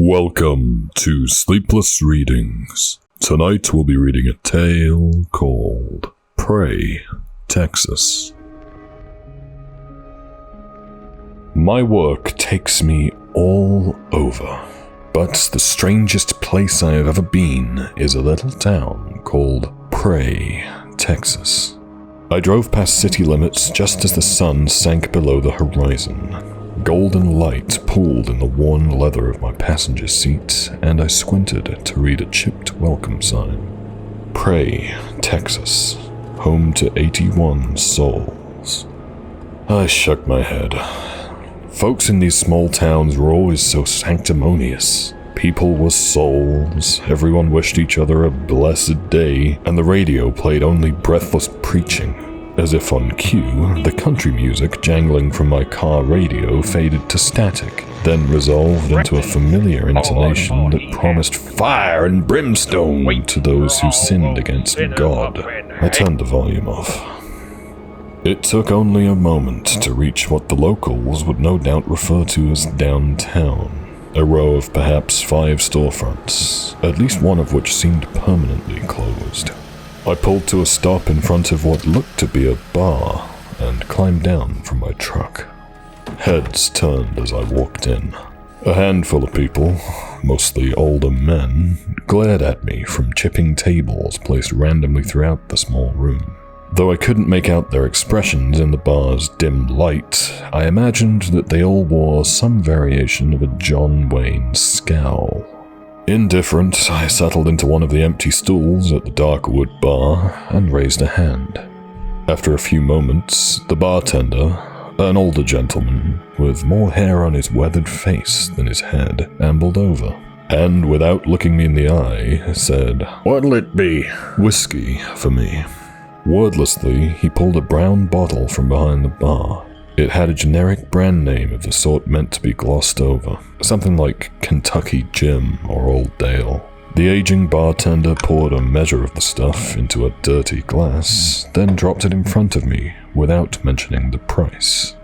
Welcome to Sleepless Readings. Tonight we'll be reading a tale called Pray, Texas. My work takes me all over, but the strangest place I have ever been is a little town called Pray, Texas. I drove past city limits just as the sun sank below the horizon. Golden light pooled in the worn leather of my passenger seat, and I squinted to read a chipped welcome sign. Pray, Texas, home to 81 souls. I shook my head. Folks in these small towns were always so sanctimonious. People were souls, everyone wished each other a blessed day, and the radio played only breathless preaching. As if on cue, the country music jangling from my car radio faded to static, then resolved into a familiar intonation that promised fire and brimstone to those who sinned against God. I turned the volume off. It took only a moment to reach what the locals would no doubt refer to as downtown, a row of perhaps 5 storefronts, at least one of which seemed permanently closed. I pulled to a stop in front of what looked to be a bar and climbed down from my truck. Heads turned as I walked in. A handful of people, mostly older men, glared at me from chipping tables placed randomly throughout the small room. Though I couldn't make out their expressions in the bar's dim light, I imagined that they all wore some variation of a John Wayne scowl. Indifferent, I settled into one of the empty stools at the dark wood bar and raised a hand. After a few moments, the bartender, an older gentleman with more hair on his weathered face than his head, ambled over, and without looking me in the eye, said, "What'll it be?" "Whiskey for me." Wordlessly, he pulled a brown bottle from behind the bar. It had a generic brand name of the sort meant to be glossed over, something like Kentucky Jim or Old Dale. The aging bartender poured a measure of the stuff into a dirty glass, then dropped it in front of me without mentioning the price.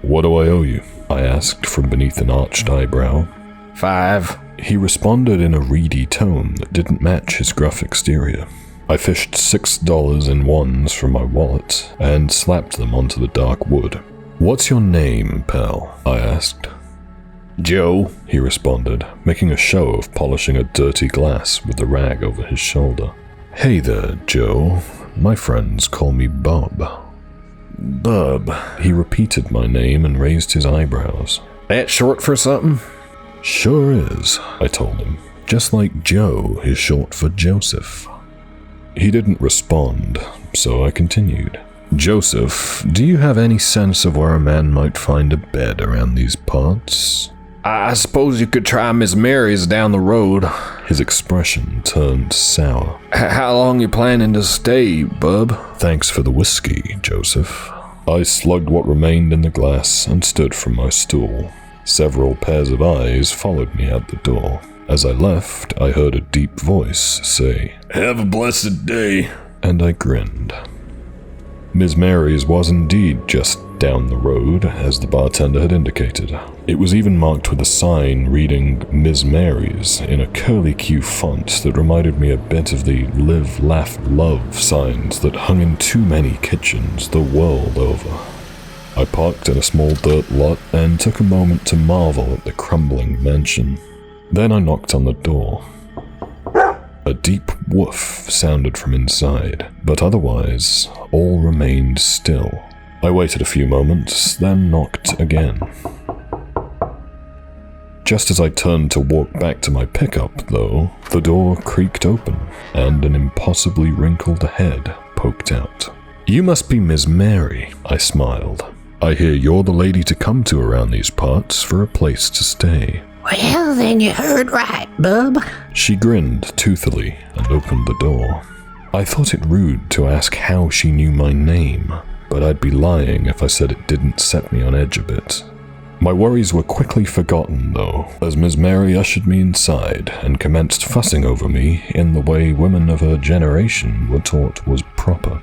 "What do I owe you?" I asked from beneath an arched eyebrow. "$5. He responded in a reedy tone that didn't match his gruff exterior. I fished $6 in ones from my wallet and slapped them onto the dark wood. "What's your name, pal?" I asked. "Joe," he responded, making a show of polishing a dirty glass with the rag over his shoulder. "Hey there, Joe. My friends call me Bub." "Bub," he repeated my name and raised his eyebrows. "That short for something?" "Sure is," I told him. "Just like Joe is short for Joseph." He didn't respond, so I continued. "Joseph, do you have any sense of where a man might find a bed around these parts?" "I suppose you could try Miss Mary's down the road." His expression turned sour. "How long you planning to stay, Bub?" "Thanks for the whiskey, Joseph." I slugged what remained in the glass and stood from my stool. Several pairs of eyes followed me out the door. As I left, I heard a deep voice say, "Have a blessed day," and I grinned. Miss Mary's was indeed just down the road, as the bartender had indicated. It was even marked with a sign reading Miss Mary's in a curly-Q font that reminded me a bit of the Live, Laugh, Love signs that hung in too many kitchens the world over. I parked in a small dirt lot and took a moment to marvel at the crumbling mansion. Then I knocked on the door. A deep woof sounded from inside, but otherwise, all remained still. I waited a few moments, then knocked again. Just as I turned to walk back to my pickup, though, the door creaked open, and an impossibly wrinkled head poked out. "You must be Miss Mary," I smiled. "I hear you're the lady to come to around these parts for a place to stay." "Well, then you heard right, Bub." She grinned toothily and opened the door. I thought it rude to ask how she knew my name, but I'd be lying if I said it didn't set me on edge a bit. My worries were quickly forgotten, though, as Miss Mary ushered me inside and commenced fussing over me in the way women of her generation were taught was proper.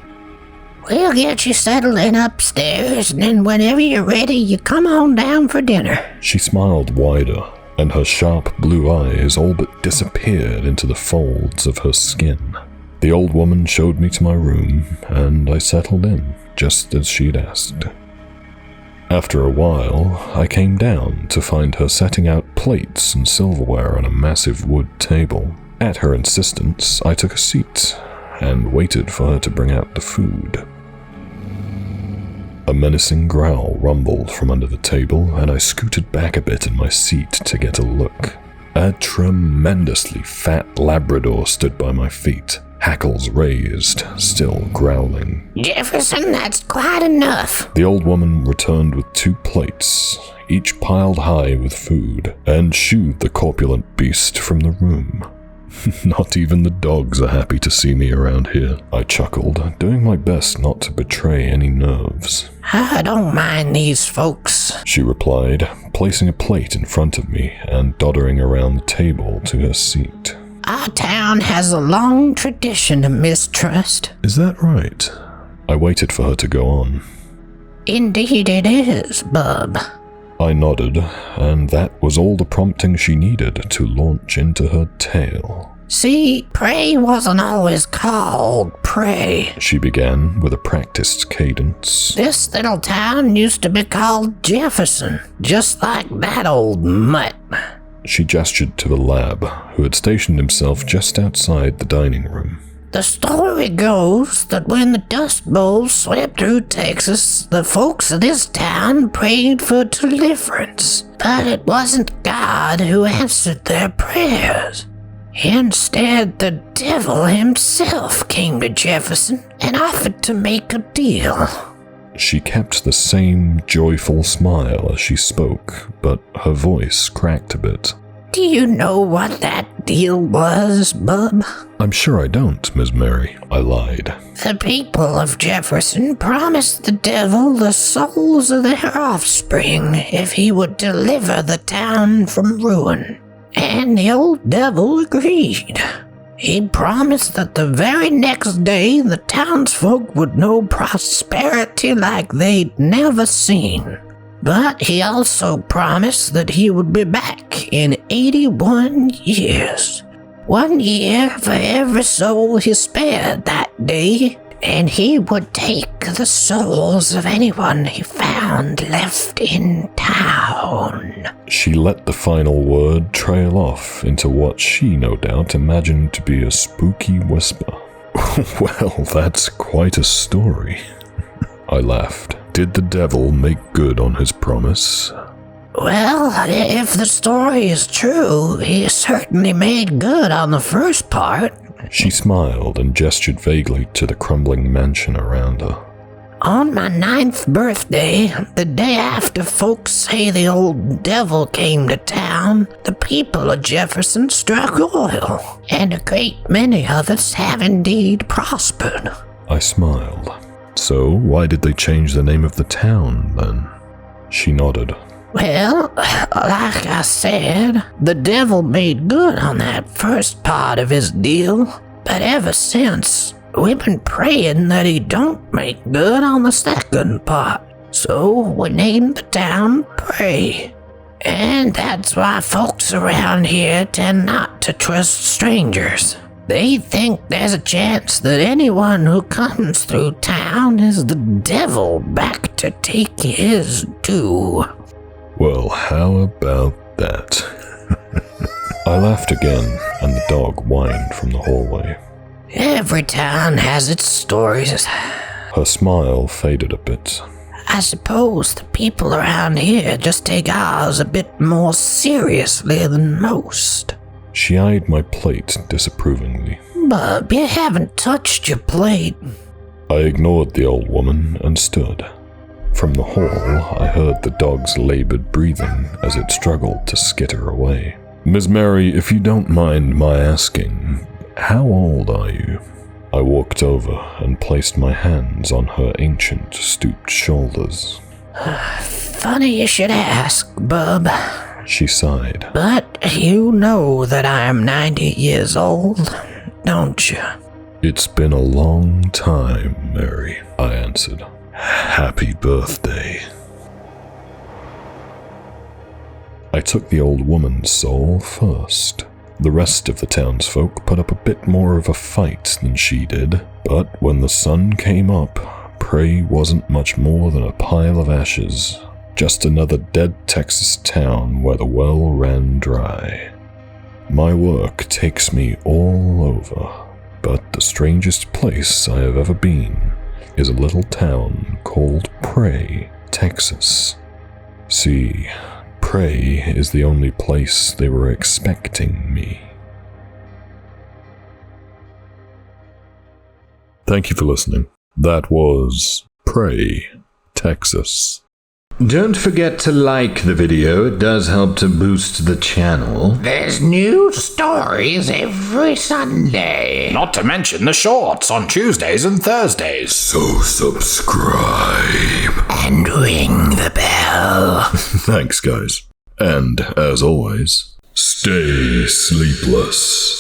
"We'll get you settled in upstairs, and then whenever you're ready, you come on down for dinner." She smiled wider. and her sharp blue eyes all but disappeared into the folds of her skin. The old woman showed me to my room, and I settled in, just as she'd asked. After a while, I came down to find her setting out plates and silverware on a massive wood table. At her insistence, I took a seat and waited for her to bring out the food. A menacing growl rumbled from under the table, and I scooted back a bit in my seat to get a look. A tremendously fat Labrador stood by my feet, hackles raised, still growling. Jefferson, that's quite enough. The old woman returned with 2 plates, each piled high with food, and shooed the corpulent beast from the room. Not even the dogs are happy to see me around here, I chuckled, doing my best not to betray any nerves. I don't mind these folks, she replied, placing a plate in front of me and doddering around the table to her seat. Our town has a long tradition of mistrust. Is that right? I waited for her to go on. Indeed it is, bub. I nodded, and that was all the prompting she needed to launch into her tale. See, Prey wasn't always called Prey, she began with a practiced cadence. This little town used to be called Jefferson, just like that old mutt. She gestured to the lab, who had stationed himself just outside the dining room. The story goes that when the Dust Bowl swept through Texas, the folks of this town prayed for deliverance. But it wasn't God who answered their prayers. Instead, the devil himself came to Jefferson and offered to make a deal. She kept the same joyful smile as she spoke, but her voice cracked a bit. Do you know what that deal was, bub? I'm sure I don't, Miss Mary, I lied. The people of Jefferson promised the devil the souls of their offspring if he would deliver the town from ruin. And the old devil agreed. He promised that the very next day the townsfolk would know prosperity like they'd never seen. But he also promised that he would be back in 81 years. 1 year for every soul he spared that day, and he would take the souls of anyone he found left in town. She let the final word trail off into what she no doubt imagined to be a spooky whisper. Well, that's quite a story. I laughed. Did the devil make good on his promise? Well, if the story is true, he certainly made good on the first part. She smiled and gestured vaguely to the crumbling mansion around her. On my 9th birthday, the day after folks say the old devil came to town, the people of Jefferson struck oil, and a great many of us have indeed prospered. I smiled. So, why did they change the name of the town, then? She nodded. Well, like I said, the devil made good on that first part of his deal, but ever since, we've been praying that he don't make good on the second part. So, we named the town Prey. And that's why folks around here tend not to trust strangers. They think there's a chance that anyone who comes through town is the devil back to take his due. Well, how about that? I laughed again, and the dog whined from the hallway. Every town has its stories. Her smile faded a bit. I suppose the people around here just take ours a bit more seriously than most. She eyed my plate disapprovingly. Bub, you haven't touched your plate. I ignored the old woman and stood. From the hall, I heard the dog's labored breathing as it struggled to skitter away. Miss Mary, if you don't mind my asking, how old are you? I walked over and placed my hands on her ancient, stooped shoulders. Funny you should ask, bub. She sighed. But you know that I'm 90 years old, don't you? It's been a long time, Mary, I answered. Happy birthday. I took the old woman's soul first. The rest of the townsfolk put up a bit more of a fight than she did, but when the sun came up, Prey wasn't much more than a pile of ashes. Just another dead Texas town where the well ran dry. My work takes me all over, but the strangest place I have ever been is a little town called Prey, Texas. See, Prey is the only place they were expecting me. Thank you for listening. That was Prey, Texas. Don't forget to like the video, it does help to boost the channel. There's new stories every Sunday. Not to mention the shorts on Tuesdays and Thursdays. So subscribe. And ring the bell. Thanks, guys. And, as always, stay sleepless.